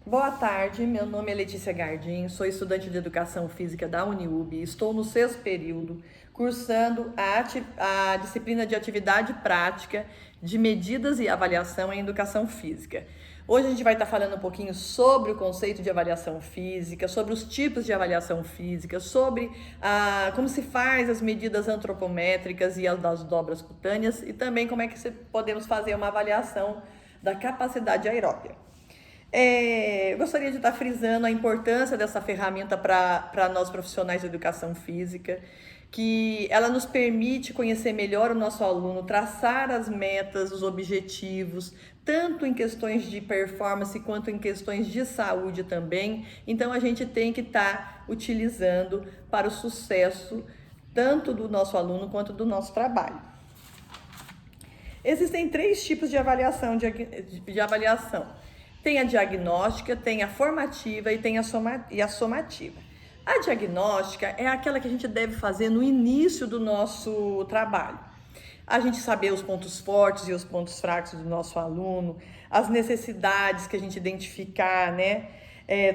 Boa tarde, meu nome é Letícia Gardim, sou estudante de Educação Física da Uniub, estou no 6º período, cursando a disciplina de Atividade Prática de Medidas e Avaliação em Educação Física. Hoje a gente vai estar falando um pouquinho sobre o conceito de avaliação física, sobre os tipos de avaliação física, sobre como se faz as medidas antropométricas e as das dobras cutâneas e também como é que podemos fazer uma avaliação da capacidade aeróbica. Eu gostaria de estar frisando a importância dessa ferramenta para nós profissionais de educação física, que ela nos permite conhecer melhor o nosso aluno, traçar as metas, os objetivos, tanto em questões de performance quanto em questões de saúde também. Então a gente tem que estar utilizando para o sucesso tanto do nosso aluno quanto do nosso trabalho. Existem 3 tipos de avaliação. Tem a diagnóstica, tem a formativa e tem a somativa. A diagnóstica é aquela que a gente deve fazer no início do nosso trabalho. A gente saber os pontos fortes e os pontos fracos do nosso aluno, as necessidades que a gente identificar, né?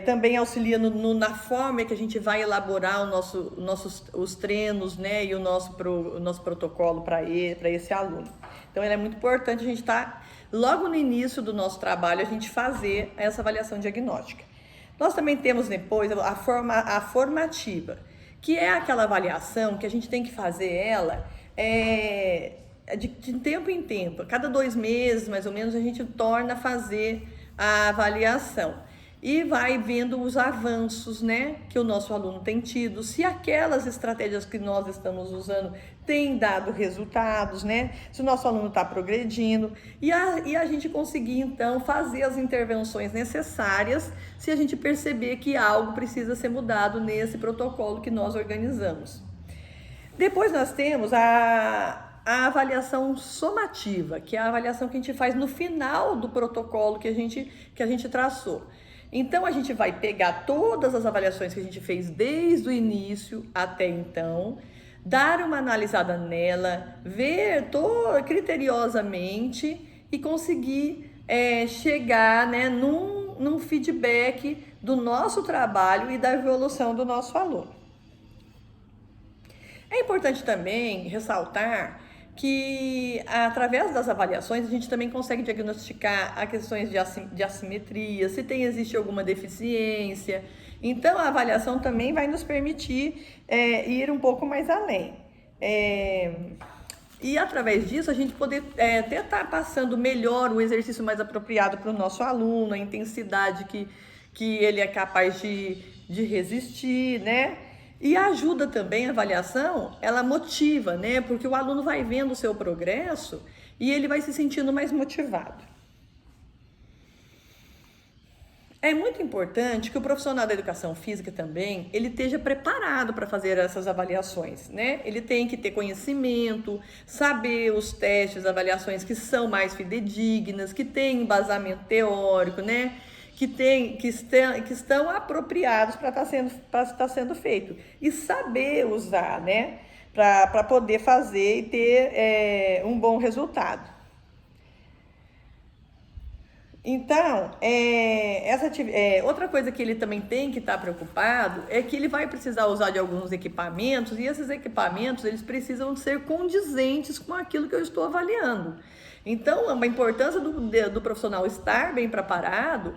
Também auxilia na forma que a gente vai elaborar os treinos, né? E o nosso protocolo para esse aluno. Então, é muito importante a gente estar logo no início do nosso trabalho, a gente fazer essa avaliação diagnóstica. Nós também temos depois a formativa, que é aquela avaliação que a gente tem que fazer ela de tempo em tempo. A cada 2 meses, mais ou menos, a gente torna a fazer a avaliação. E vai vendo os avanços, né, que o nosso aluno tem tido, se aquelas estratégias que nós estamos usando têm dado resultados, né, se o nosso aluno está progredindo, e a gente conseguir, então, fazer as intervenções necessárias se a gente perceber que algo precisa ser mudado nesse protocolo que nós organizamos. Depois nós temos a avaliação somativa, que é a avaliação que a gente faz no final do protocolo que a gente traçou. Então, a gente vai pegar todas as avaliações que a gente fez desde o início até então, dar uma analisada nela, ver criteriosamente e conseguir chegar, né, num feedback do nosso trabalho e da evolução do nosso aluno. É importante também ressaltar que através das avaliações a gente também consegue diagnosticar as questões de assimetria, se existe alguma deficiência. Então a avaliação também vai nos permitir ir um pouco mais além. E através disso a gente poder até estar passando melhor o exercício mais apropriado para o nosso aluno, a intensidade que ele é capaz de resistir, né? E ajuda também a avaliação, ela motiva, né? Porque o aluno vai vendo o seu progresso e ele vai se sentindo mais motivado. É muito importante que o profissional da educação física também, ele esteja preparado para fazer essas avaliações, né? Ele tem que ter conhecimento, saber os testes, avaliações que são mais fidedignas, que têm embasamento teórico, né? Que estão apropriados para estar sendo feito e saber usar, né, para poder fazer e ter um bom resultado. Então, outra coisa que ele também tem que estar preocupado é que ele vai precisar usar de alguns equipamentos e esses equipamentos eles precisam ser condizentes com aquilo que eu estou avaliando. Então, a importância do profissional estar bem preparado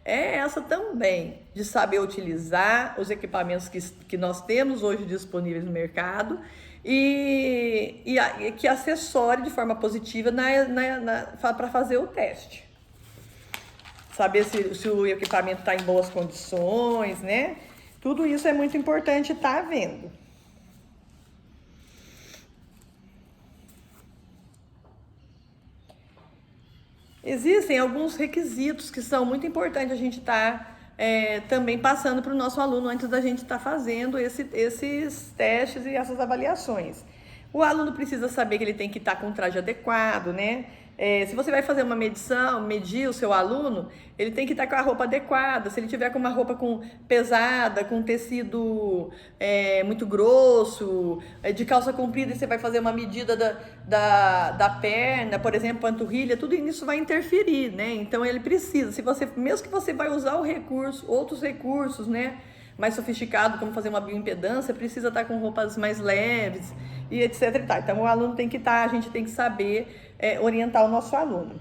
é essa também, de saber utilizar os equipamentos que nós temos hoje disponíveis no mercado e que assessore de forma positiva para fazer o teste. Saber se o equipamento está em boas condições, né? Tudo isso é muito importante estar vendo. Existem alguns requisitos que são muito importantes a gente estar também passando para o nosso aluno antes da gente estar fazendo esses testes e essas avaliações. O aluno precisa saber que ele tem que estar com o traje adequado, né? Se você vai fazer uma medição, medir o seu aluno, ele tem que estar com a roupa adequada. Se ele tiver com uma roupa pesada, com tecido muito grosso, de calça comprida, e você vai fazer uma medida da perna, por exemplo, panturrilha, tudo isso vai interferir, né? Então ele precisa, mesmo que você vai usar outros recursos, né? Mais sofisticado, como fazer uma bioimpedância, precisa estar com roupas mais leves e etc. E tal. Então, o aluno tem que estar, a gente tem que saber orientar o nosso aluno.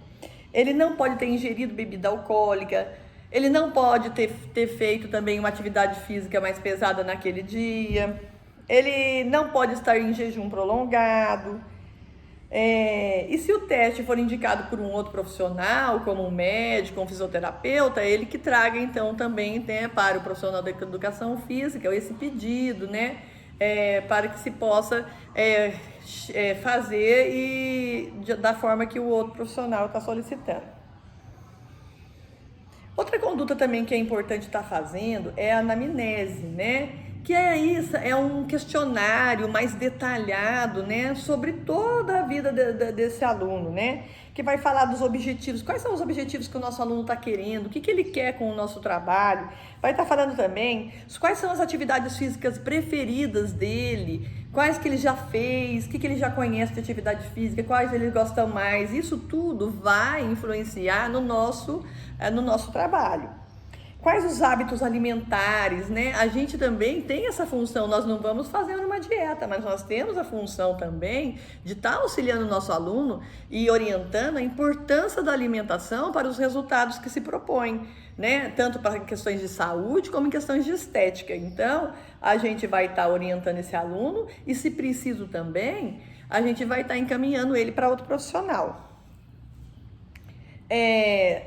Ele não pode ter ingerido bebida alcoólica, ele não pode ter feito também uma atividade física mais pesada naquele dia, ele não pode estar em jejum prolongado. E se o teste for indicado por um outro profissional, como um médico, um fisioterapeuta, ele que traga então também, né, para o profissional da educação física esse pedido, né, para que se possa fazer da forma que o outro profissional está solicitando. Outra conduta também que é importante estar fazendo é a anamnese, né? Que é isso, é um questionário mais detalhado, né, sobre toda a vida desse aluno, né, que vai falar dos objetivos, quais são os objetivos que o nosso aluno está querendo, o que ele quer com o nosso trabalho, vai estar falando também quais são as atividades físicas preferidas dele, quais que ele já fez, o que ele já conhece de atividade física, quais ele gosta mais, isso tudo vai influenciar no nosso trabalho. Quais os hábitos alimentares, né? A gente também tem essa função, nós não vamos fazer uma dieta, mas nós temos a função também de estar auxiliando o nosso aluno e orientando a importância da alimentação para os resultados que se propõem, né? Tanto para questões de saúde como em questões de estética. Então, a gente vai estar orientando esse aluno e, se preciso também, a gente vai estar encaminhando ele para outro profissional.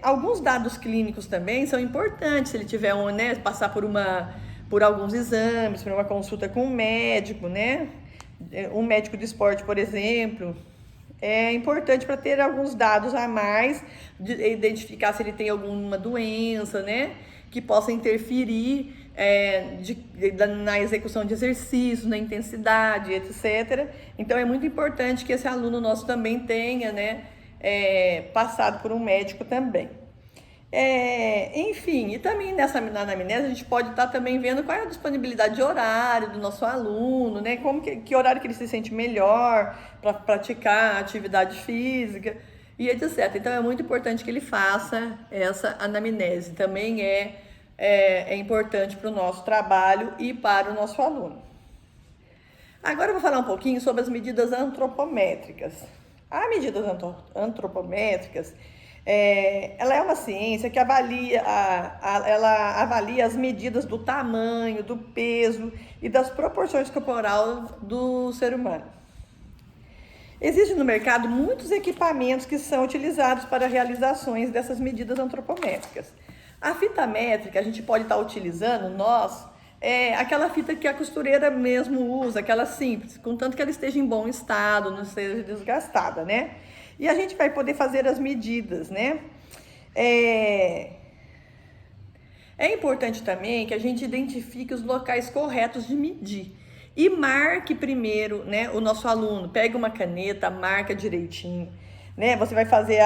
Alguns dados clínicos também são importantes, se ele tiver passar por alguns exames, por uma consulta com um médico, né? Um médico de esporte, por exemplo, é importante para ter alguns dados a mais, de identificar se ele tem alguma doença, né? Que possa interferir na execução de exercícios, na intensidade, etc. Então é muito importante que esse aluno nosso também tenha, né? Passado por um médico também. Enfim, e também na anamnese a gente pode estar também vendo qual é a disponibilidade de horário do nosso aluno, né? Que horário que ele se sente melhor para praticar atividade física e etc. Então é muito importante que ele faça essa anamnese, também é importante para o nosso trabalho e para o nosso aluno. Agora eu vou falar um pouquinho sobre as medidas antropométricas. As medidas antropométricas, ela é uma ciência que ela avalia as medidas do tamanho, do peso e das proporções corporais do ser humano. Existem no mercado muitos equipamentos que são utilizados para realizações dessas medidas antropométricas. A fita métrica a gente pode estar utilizando, aquela fita que a costureira mesmo usa, aquela simples, contanto que ela esteja em bom estado, não esteja desgastada, né? E a gente vai poder fazer as medidas, né? É importante também que a gente identifique os locais corretos de medir e marque primeiro, né, o nosso aluno. Pega uma caneta, marca direitinho, né? Você vai fazer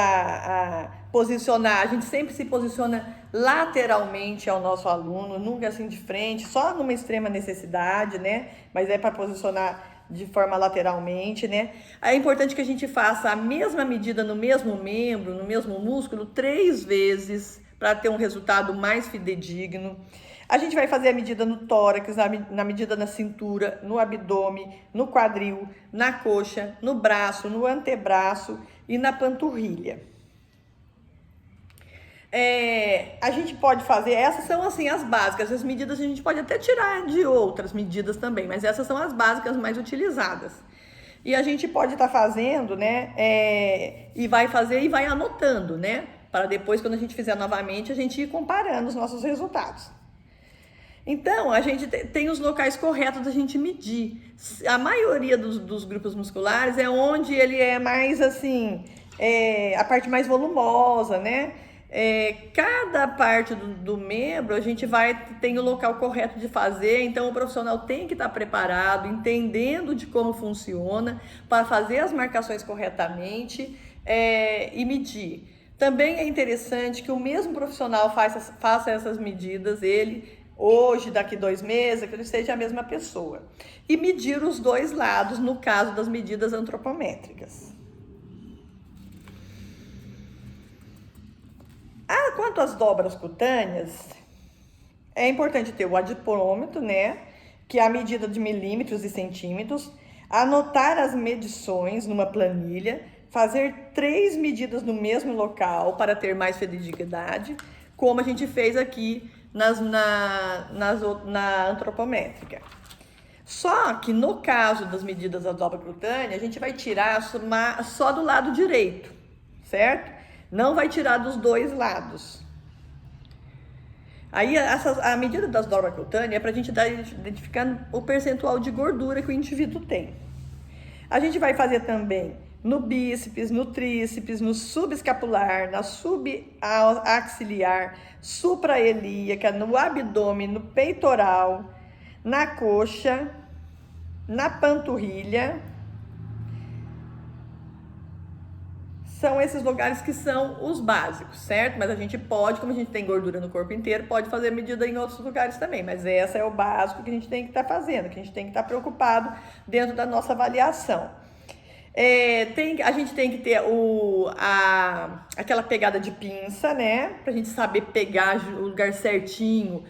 posicionar, a gente sempre se posiciona lateralmente ao nosso aluno, nunca assim de frente, só numa extrema necessidade, né? Mas é para posicionar de forma lateralmente, né? É importante que a gente faça a mesma medida no mesmo membro, no mesmo músculo, 3 vezes, para ter um resultado mais fidedigno. A gente vai fazer a medida no tórax, na medida na cintura, no abdômen, no quadril, na coxa, no braço, no antebraço e na panturrilha. A gente pode fazer, essas são assim as básicas, as medidas a gente pode até tirar de outras medidas também, mas essas são as básicas mais utilizadas. E a gente pode estar fazendo, né, e vai fazer e vai anotando, né, para depois, quando a gente fizer novamente, a gente ir comparando os nossos resultados. Então, a gente tem os locais corretos da gente medir. A maioria dos grupos musculares é onde ele é mais assim, a parte mais volumosa, né? Cada parte do membro a gente tem o local correto de fazer, então o profissional tem que estar preparado, entendendo de como funciona, para fazer as marcações corretamente e medir. Também é interessante que o mesmo profissional faça essas medidas, ele, hoje, daqui 2 meses, que ele seja a mesma pessoa. E medir os dois lados, no caso das medidas antropométricas. Quanto às dobras cutâneas, é importante ter o adipômetro, né? Que é a medida de milímetros e centímetros, anotar as medições numa planilha, fazer 3 medidas no mesmo local para ter mais fidelidade, como a gente fez aqui na antropométrica. Só que no caso das medidas da dobra cutânea, a gente vai tirar só do lado direito, certo? Não vai tirar dos dois lados. Aí a medida das dobras cutâneas é para a gente identificando o percentual de gordura que o indivíduo tem. A gente vai fazer também no bíceps, no tríceps, no subescapular, na subaxiliar, supraelíaca, no abdômen, no peitoral, na coxa, na panturrilha. São esses lugares que são os básicos, certo? Mas a gente pode, como a gente tem gordura no corpo inteiro, pode fazer medida em outros lugares também. Mas essa é o básico que a gente tem que estar fazendo, que a gente tem que estar preocupado dentro da nossa avaliação. A gente tem que ter aquela pegada de pinça, né? Pra gente saber pegar o lugar certinho.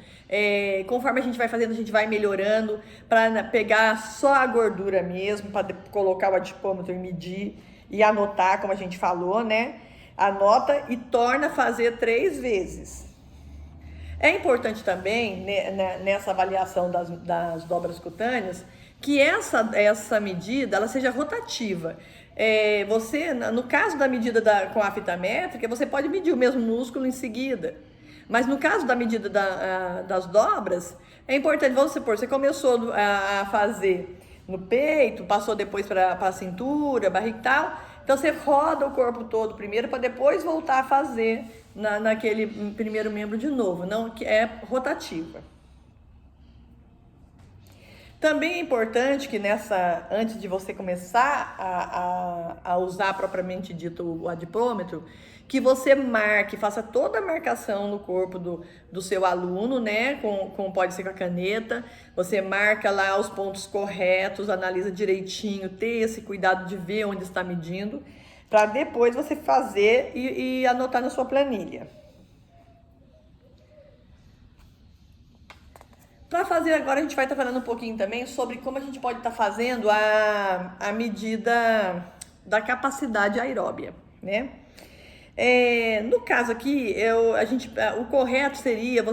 Conforme a gente vai fazendo, a gente vai melhorando para pegar só a gordura mesmo, para colocar o adipômetro e medir e anotar, como a gente falou, né? Anota e torna a fazer 3 vezes. É importante também, né, nessa avaliação das dobras cutâneas, que essa medida ela seja rotativa. Você, no caso da medida com a fita métrica, você pode medir o mesmo músculo em seguida. Mas no caso da medida das dobras, é importante, vamos supor, você começou a fazer no peito, passou depois para a cintura, barriga e tal. Então você roda o corpo todo primeiro para depois voltar a fazer naquele primeiro membro de novo, não que é rotativa. Também é importante que antes de você começar a usar propriamente dito o adipômetro, que você faça toda a marcação no corpo do seu aluno, né? Pode ser com a caneta, você marca lá os pontos corretos, analisa direitinho, ter esse cuidado de ver onde está medindo, para depois você fazer e anotar na sua planilha. Para fazer agora, a gente vai estar falando um pouquinho também sobre como a gente pode estar fazendo a medida da capacidade aeróbia, né? No caso aqui, o correto seria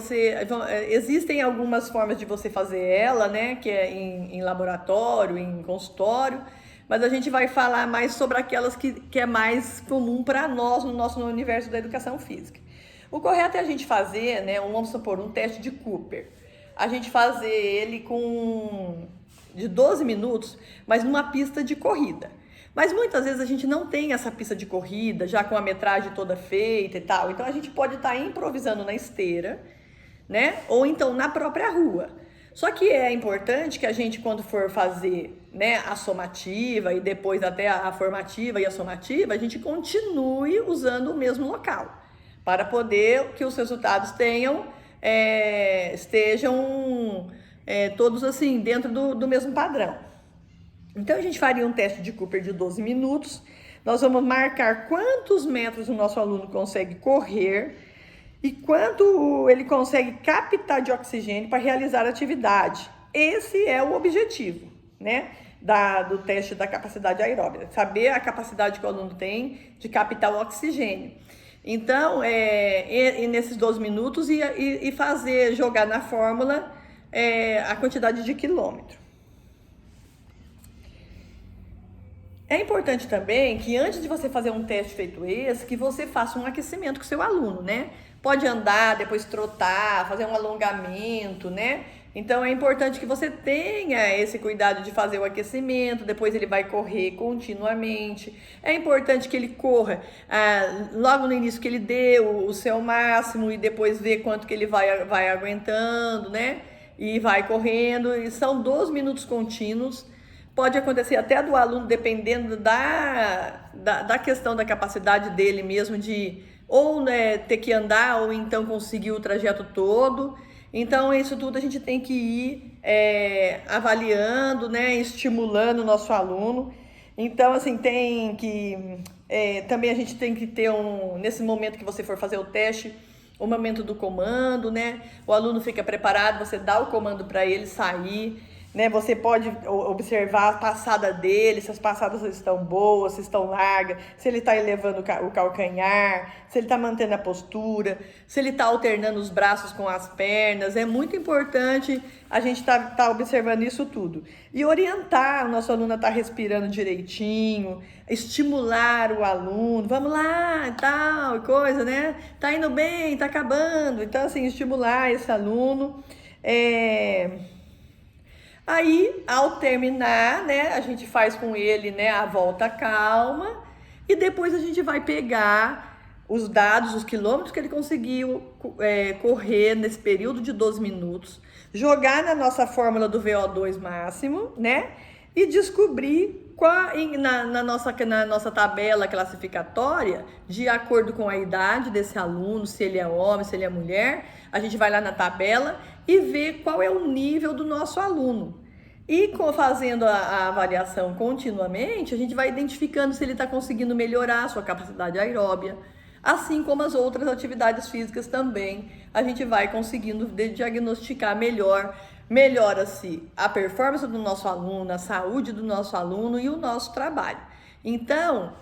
existem algumas formas de você fazer ela, né? Que é em laboratório, em consultório, mas a gente vai falar mais sobre aquelas que é mais comum para nós no nosso universo da educação física. O correto é a gente fazer, né? Vamos supor, um teste de Cooper. A gente fazer ele de 12 minutos, mas numa pista de corrida. Mas muitas vezes a gente não tem essa pista de corrida, já com a metragem toda feita e tal. Então a gente pode estar improvisando na esteira, né? Ou então na própria rua. Só que é importante que a gente, quando for fazer, né, a somativa e depois até a formativa e a somativa, a gente continue usando o mesmo local, para poder que os resultados estejam todos assim dentro do mesmo padrão. Então a gente faria um teste de Cooper de 12 minutos. Nós vamos marcar quantos metros o nosso aluno consegue correr e quanto ele consegue captar de oxigênio para realizar a atividade. Esse é o objetivo, né, do teste da capacidade aeróbica, saber a capacidade que o aluno tem de captar o oxigênio. Então, nesses 12 minutos e jogar na fórmula a quantidade de quilômetro. É importante também que antes de você fazer um teste feito esse, que você faça um aquecimento com o seu aluno, né? Pode andar, depois trotar, fazer um alongamento, né? Então é importante que você tenha esse cuidado de fazer o aquecimento, depois ele vai correr continuamente. É importante que ele corra logo no início, que ele dê o seu máximo e depois ver quanto que ele vai aguentando, né? E vai correndo. E são 12 minutos contínuos. Pode acontecer até do aluno, dependendo da questão da capacidade dele mesmo, de ou né, ter que andar ou então conseguir o trajeto todo. Então, isso tudo a gente tem que ir avaliando, né, estimulando o nosso aluno. Então, assim, tem que... também a gente tem que ter nesse momento que você for fazer o teste, o momento do comando, né? O aluno fica preparado, você dá o comando para ele sair, né? Você pode observar a passada dele, se as passadas estão boas, se estão largas, se ele está elevando o calcanhar, se ele está mantendo a postura, se ele está alternando os braços com as pernas. É muito importante a gente tá observando isso tudo. E orientar o nosso aluno a estar respirando direitinho, estimular o aluno, vamos lá, tal, coisa, né? Tá indo bem, tá acabando. Então, assim, estimular esse aluno. Aí, ao terminar, né, a gente faz com ele, né, a volta calma e depois a gente vai pegar os dados, os quilômetros que ele conseguiu correr nesse período de 12 minutos, jogar na nossa fórmula do VO2 máximo, né, e descobrir na nossa tabela classificatória, de acordo com a idade desse aluno, se ele é homem, se ele é mulher, a gente vai lá na tabela e vê qual é o nível do nosso aluno. E fazendo a avaliação continuamente, a gente vai identificando se ele está conseguindo melhorar a sua capacidade aeróbia, assim como as outras atividades físicas também, a gente vai conseguindo diagnosticar melhor. Melhora-se a performance do nosso aluno, a saúde do nosso aluno e o nosso trabalho. Então,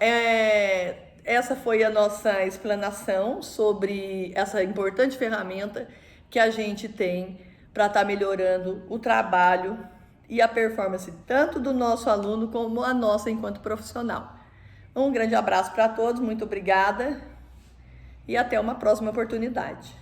essa foi a nossa explanação sobre essa importante ferramenta que a gente tem para estar melhorando o trabalho e a performance tanto do nosso aluno como a nossa enquanto profissional. Um grande abraço para todos, muito obrigada e até uma próxima oportunidade.